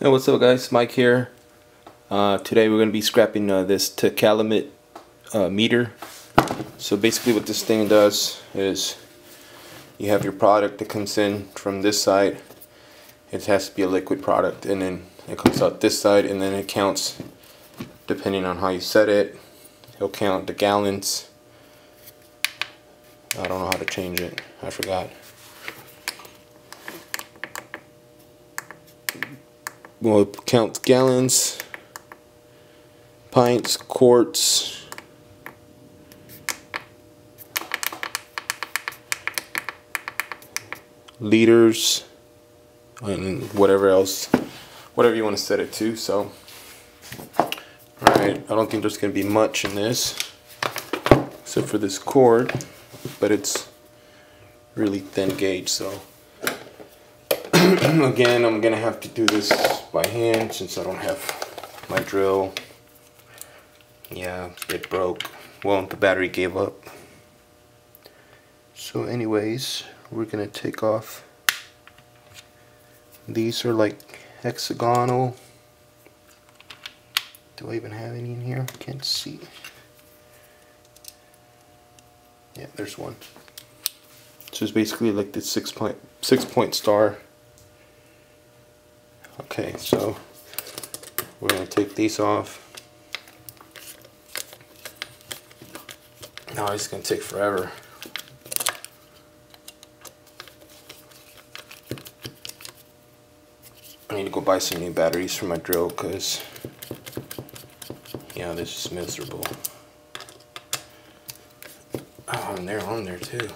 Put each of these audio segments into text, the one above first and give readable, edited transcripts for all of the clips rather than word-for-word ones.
Hey, what's up guys, Mike here. Today we're going to be scrapping this Tecalemit meter. So basically what this thing does is you have your product that comes in from this side. It has to be a liquid product, and then it comes out this side, and then it counts depending on how you set it. It'll count the gallons. I don't know how to change it, I forgot. We'll count gallons, pints, quarts, liters, and whatever else, whatever you want to set it to. So, alright, I don't think there's going to be much in this, except for this cord, but it's really thin gauge, so again, I'm gonna have to do this by hand since I don't have my drill. Yeah, it broke. Well, the battery gave up. So anyways, we're gonna take off. These are like hexagonal. Do I even have any in here? Can't see. Yeah, there's one. So it's basically like the six point star. Okay, so we're going to take these off. Now it's going to take forever. I need to go buy some new batteries for my drill because, yeah, this is miserable. Oh, and they're on there too.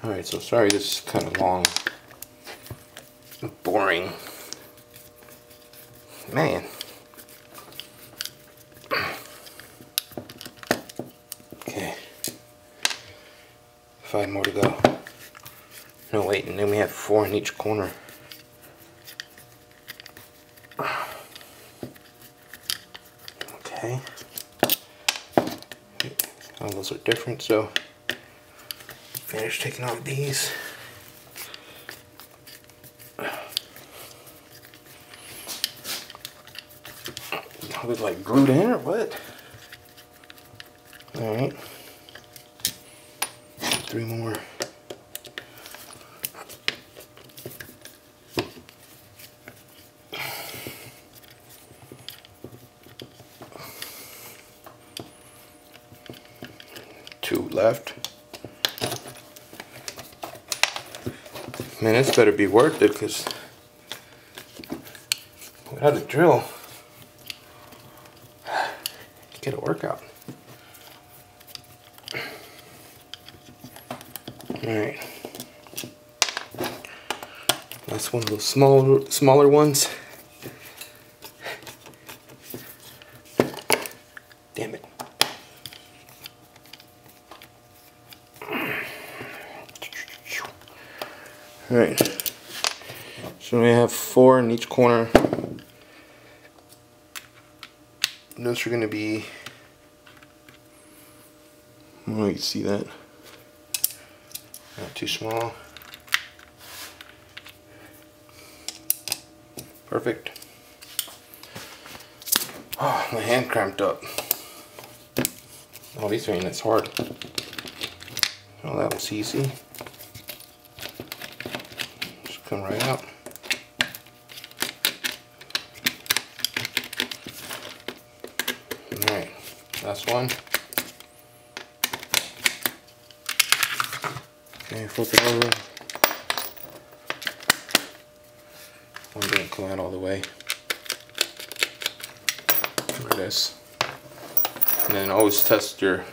Alright, so sorry this is kind of long. Boring. Man. Okay. 5 more to go. No, wait, and then we have 4 in each corner. Okay. All those are different, so finish taking off these. I was like glued in or what? Alright. 3 more. Two left. Man, this better be worth it, because without a drill, you get a workout. Alright. That's one of those smaller ones. Damn it. Alright, so we have 4 in each corner. Those are going to be, oh, you can see that, not too small. Perfect. Oh, my hand cramped up. Oh, these are that's hard. Oh, that was easy. Come right out. Alright, last one. Okay, flip it over. One didn't come out all the way. Look at this. And then always test your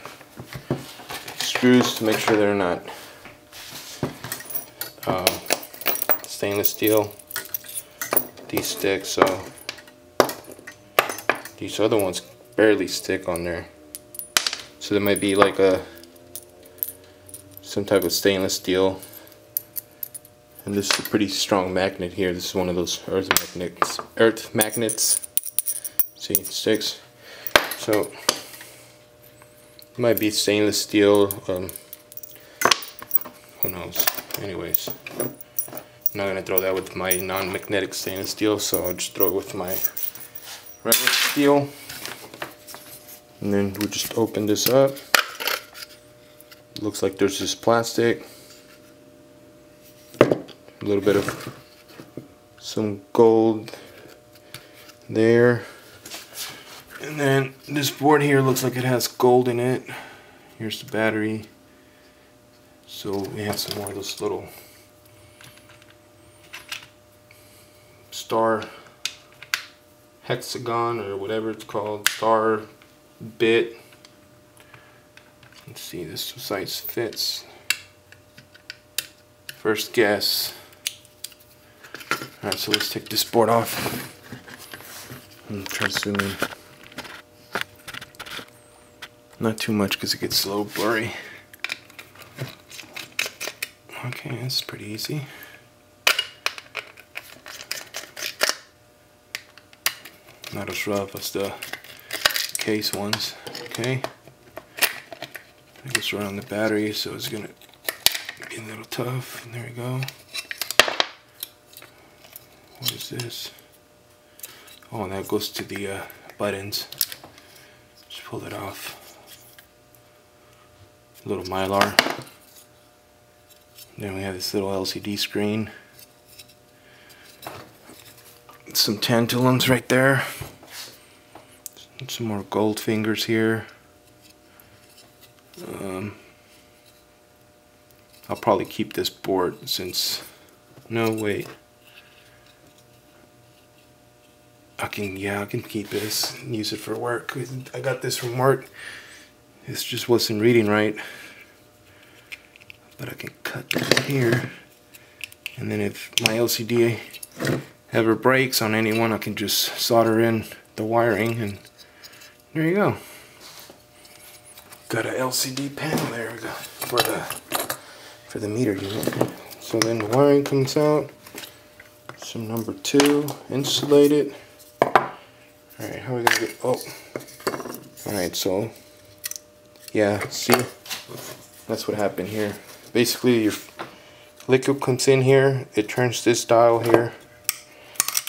screws to make sure they're not stainless steel. These stick, so these other ones barely stick on there. So there might be like some type of stainless steel. And this is a pretty strong magnet here. This is one of those earth magnets. See, it sticks. So it might be stainless steel, who knows. Anyways, I'm not gonna throw that with my non-magnetic stainless steel, so I'll just throw it with my regular steel. And then we just open this up. Looks like there's just plastic, a little bit of some gold there, and then this board here looks like it has gold in it. Here's the battery. So we have some more of those little star hexagon or whatever it's called, star bit. Let's see, this size fits. First guess. Alright, so let's take this board off and try to zoom in. Not too much because it gets a little blurry. Okay, that's pretty easy. Not as rough as the case ones. Okay. I guess around the battery, so it's gonna be a little tough. There we go. What is this? Oh, that goes to the buttons. Just pull it off. A little mylar. Then we have this little LCD screen. Some tantalums right there. Some more gold fingers here. I'll probably keep this board since, no wait, I can keep this and use it for work. I got this from work. This just wasn't reading right, but I can cut that here, and then if my LCD ever breaks on anyone, I can just solder in the wiring, and there you go. Got a LCD panel there for the meter unit. So then the wiring comes out. Some number 2 insulated. Alright, how are we gonna get, oh. Alright, so yeah, see, that's what happened here. Basically your liquid comes in here, it turns this dial here,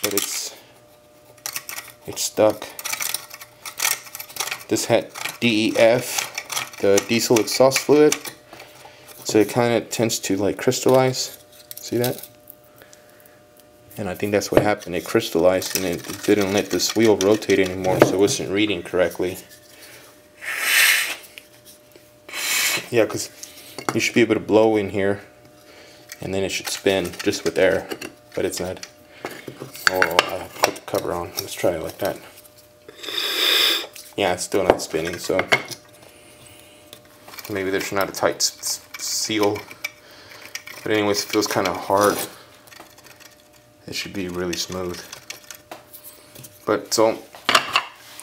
but it's stuck. This had DEF, the diesel exhaust fluid, so it kind of tends to like crystallize. See that? And I think that's what happened. It crystallized and it didn't let this wheel rotate anymore, so it wasn't reading correctly. Yeah, because you should be able to blow in here and then it should spin just with air, but it's not. Oh, I have to put the cover on. Let's try it like that. Yeah, it's still not spinning, so maybe there's not a tight seal. But anyways, it feels kind of hard. It should be really smooth. But so,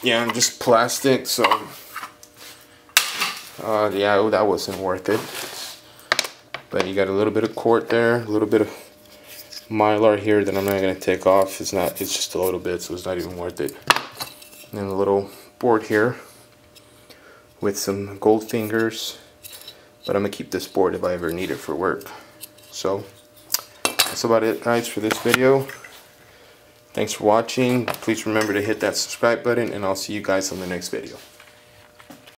yeah, just plastic, so yeah, that wasn't worth it. But you got a little bit of cord there, a little bit of mylar here that I'm not gonna take off. It's just a little bit, so it's not even worth it. And then a little board here with some gold fingers, but I'm gonna keep this board if I ever need it for work. So that's about it, guys, for this video. Thanks for watching. Please remember to hit that subscribe button, and I'll see you guys on the next video.